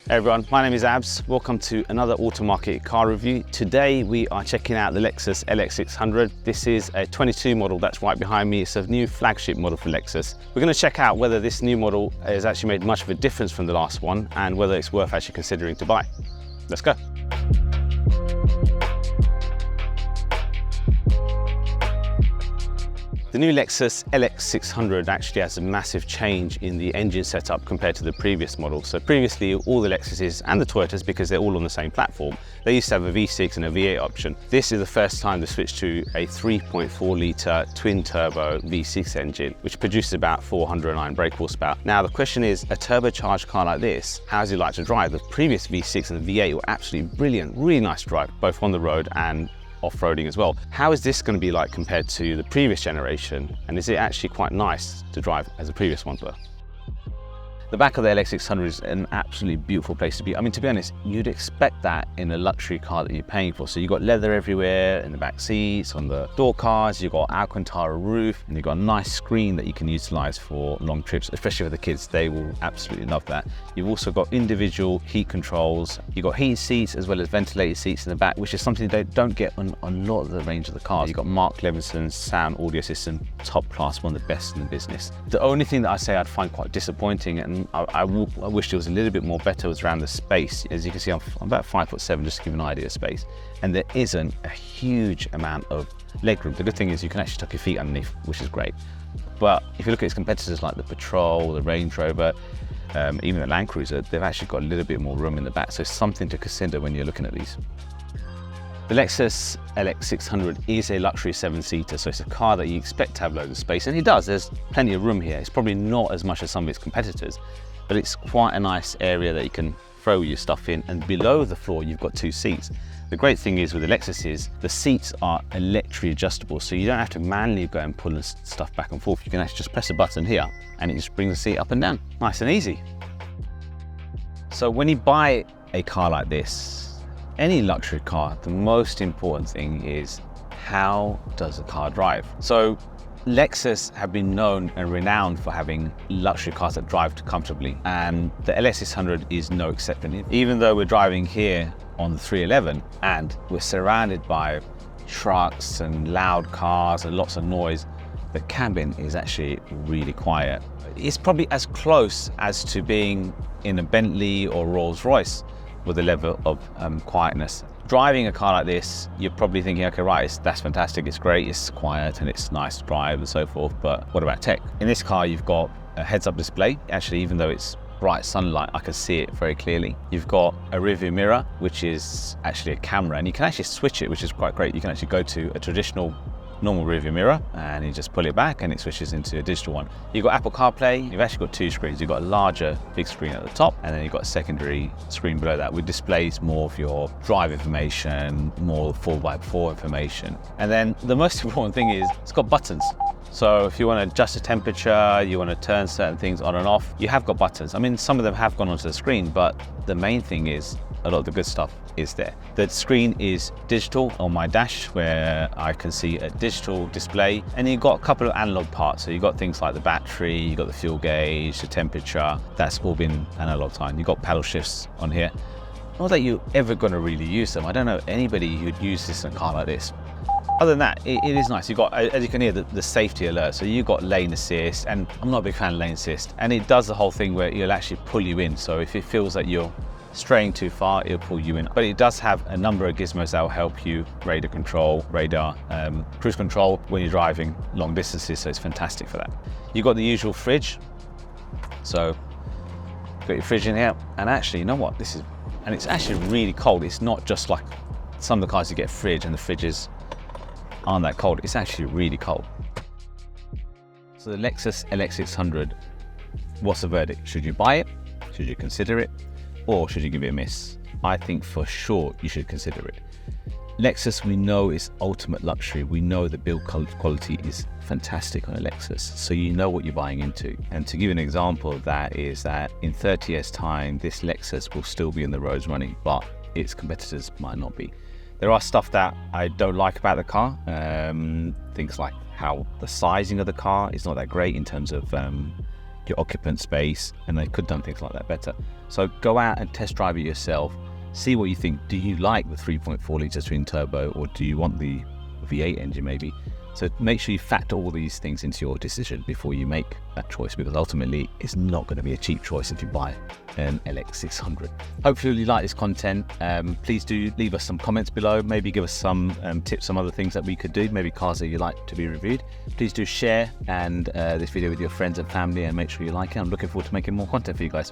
Hey everyone, my name is Abs. Welcome to another auto market car review. Today we are checking out the Lexus LX 600. This is a 22 model that's right behind me. It's a new flagship model for Lexus. We're going to check out whether this new model has actually made much of a difference from the last one and whether it's worth actually considering to buy. Let's go. The new Lexus LX 600 actually has a massive change in the engine setup compared to the previous model. So previously, all the Lexuses and the Toyotas, because they're all on the same platform, they used to have a V6 and a V8 option. This is the first time they switched to a 3.4 litre twin turbo V6 engine, which produces about 409 brake horsepower. Now the question is, a turbocharged car like this, how does it like to drive? The previous V6 and the V8 were absolutely brilliant, really nice to drive, both on the road and off-roading as well. How is this going to be like compared to the previous generation, and is it actually quite nice to drive as the previous ones were? The back of the LX 600 is an absolutely beautiful place to be. I mean, to be honest, you'd expect that in a luxury car that you're paying for. So you've got leather everywhere in the back seats, on the door cards, you've got Alcantara roof, and you've got a nice screen that you can utilize for long trips, especially for the kids. They will absolutely love that. You've also got individual heat controls. You've got heated seats as well as ventilated seats in the back, which is something they don't get on a lot of the range of the cars. You've got Mark Levinson's sound audio system, top class, one of the best in the business. The only thing that I say I'd find quite disappointing, and I wish there was a little bit more better, was around the space. As you can see, I'm about 5'7", just to give an idea of space. And there isn't a huge amount of legroom. The good thing is you can actually tuck your feet underneath, which is great. But if you look at its competitors like the Patrol, the Range Rover, even the Land Cruiser, they've actually got a little bit more room in the back. So it's something to consider when you're looking at these. The Lexus LX 600 is a luxury 7-seater, so it's a car that you expect to have loads of space, and it does. There's plenty of room here. It's probably not as much as some of its competitors, but it's quite a nice area that you can throw your stuff in, and below the floor you've got 2 seats. The great thing is with the Lexus is the seats are electrically adjustable, so you don't have to manually go and pull stuff back and forth. You can actually just press a button here and it just brings the seat up and down. Nice and easy. So when you buy a car like this, any luxury car, the most important thing is, how does the car drive? So Lexus have been known and renowned for having luxury cars that drive comfortably, and the LX 600 is no exception. Even though we're driving here on the 311 and we're surrounded by trucks and loud cars and lots of noise, the cabin is actually really quiet. It's probably as close as to being in a Bentley or Rolls-Royce with a level of quietness. Driving a car like this, you're probably thinking, okay, right, that's fantastic, it's great, it's quiet and it's nice to drive and so forth, but what about tech? In this car, you've got a heads-up display. Actually, even though it's bright sunlight, I can see it very clearly. You've got a rear-view mirror, which is actually a camera, and you can actually switch it, which is quite great. You can actually go to a traditional normal rear-view mirror and you just pull it back and it switches into a digital one. You've got Apple CarPlay. You've actually got 2 screens. You've got a larger big screen at the top, and then you've got a secondary screen below that which displays more of your drive information, more 4x4 information. And then the most important thing is it's got buttons. So if you want to adjust the temperature, you want to turn certain things on and off, you have got buttons. I mean, some of them have gone onto the screen, but the main thing is a lot of the good stuff is there. The screen is digital on my dash, where I can see a digital display, and you've got a couple of analog parts. So you've got things like the battery, you've got the fuel gauge, the temperature, that's all been analog time. You've got paddle shifts on here. Not that you're ever going to really use them. I don't know anybody who'd use this in a car like this. Other than that, it is nice. You've got, as you can hear, the safety alert. So you've got lane assist, and I'm not a big fan of lane assist. And it does the whole thing where it'll actually pull you in. So if it feels that you're straying too far, it'll pull you in. But it does have a number of gizmos that will help you: radar control, radar, cruise control when you're driving long distances. So it's fantastic for that. You've got the usual fridge. So you've got your fridge in here. And actually, you know what? And it's actually really cold. It's not just like some of the cars you get a fridge and the fridges aren't that cold. It's actually really cold. So the Lexus LX 600, what's the verdict? Should you buy it? Should you consider it? Or should you give it a miss? I think for sure you should consider it. Lexus, we know, is ultimate luxury. We know the build quality is fantastic on a Lexus, so you know what you're buying into. And to give you an example of that is that in 30 years time, this Lexus will still be in the roads running, but its competitors might not be. There are stuff that I don't like about the car, things like how the sizing of the car is not that great in terms of your occupant space, and they could have done things like that better. So go out and test drive it yourself, see what you think. Do you like the 3.4 litre twin turbo, or do you want the V8 engine maybe? So make sure you factor all these things into your decision before you make that choice, because ultimately it's not going to be a cheap choice if you buy an LX600. Hopefully you like this content. Please do leave us some comments below, maybe give us some tips, some other things that we could do, maybe cars that you like to be reviewed. Please do share and this video with your friends and family, and make sure you like it. I'm looking forward to making more content for you guys.